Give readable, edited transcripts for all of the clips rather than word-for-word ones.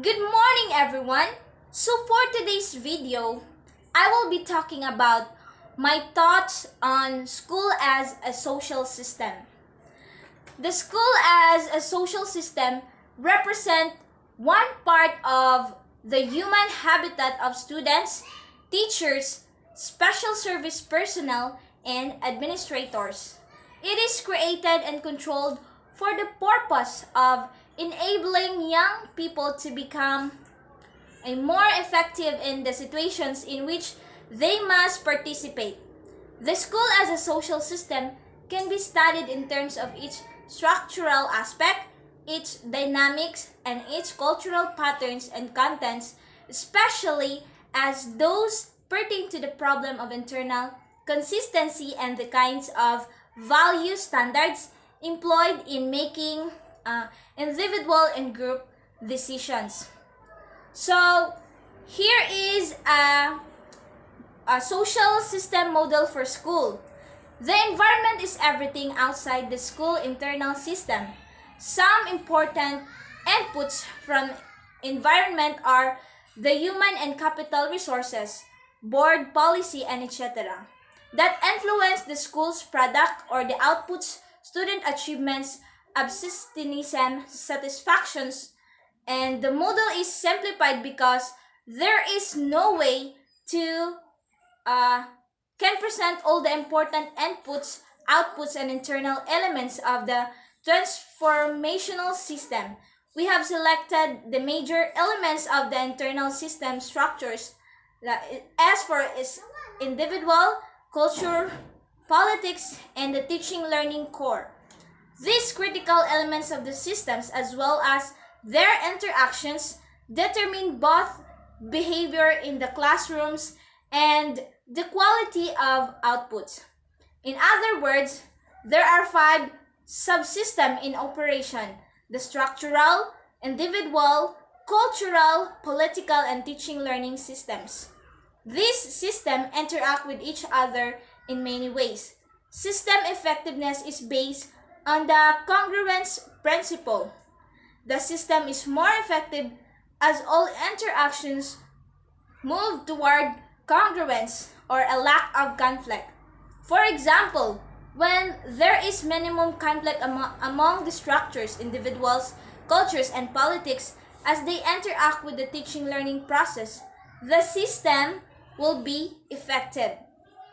Good morning, everyone! So for today's video, I will be talking about my thoughts on school as a social system. The school as a social system represent one part of the human habitat of students, teachers, special service personnel, and administrators. It is created and controlled for the purpose of enabling young people to become more effective in the situations in which they must participate. The school as a social system can be studied in terms of its structural aspect, its dynamics, and its cultural patterns and contents, especially as those pertain to the problem of internal consistency and the kinds of value standards employed in making individual and group decisions. So here is a social system model for school. The environment is everything outside the school internal system. Some important inputs from environment are the human and capital resources, board policy, and etc. that influence the school's product or the outputs, student achievements, absenteeism, satisfactions, and the model is simplified because there is no way to can present all the important inputs, outputs, and internal elements of the transformational system. We have selected the major elements of the internal system structures as for its individual, culture, politics, and the teaching learning core. These critical elements of the systems as well as their interactions determine both behavior in the classrooms and the quality of outputs. In other words, there are 5 subsystems in operation: the structural, individual, cultural, political, and teaching learning systems. These systems interact with each other in many ways. System effectiveness is based on the congruence principle. The system is more effective as all interactions move toward congruence or a lack of conflict. For example, when there is minimum conflict among the structures, individuals, cultures, and politics as they interact with the teaching learning process, the system will be effective.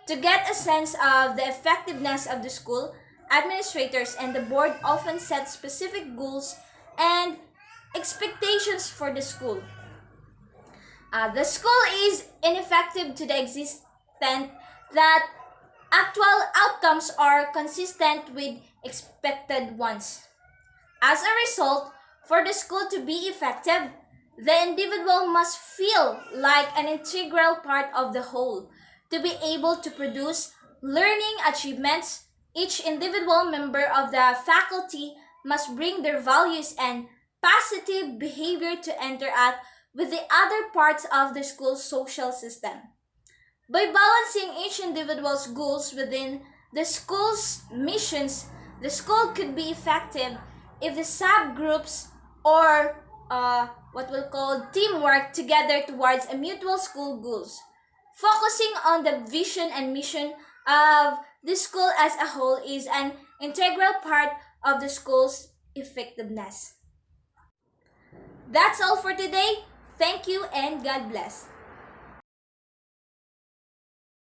To get a sense of the effectiveness of the school, administrators and the board often set specific goals and expectations for the school. The school is ineffective to the extent that actual outcomes are consistent with expected ones. As a result, for the school to be effective, the individual must feel like an integral part of the whole. To be able to produce learning achievements, each individual member of the faculty must bring their values and positive behavior to interact with the other parts of the school's social system. By balancing each individual's goals within the school's missions, the school could be effective if the subgroups or what we'll call teamwork together towards a mutual school goals. Focusing on the vision and mission of the school as a whole is an integral part of the school's effectiveness. That's all for today. Thank you and God bless.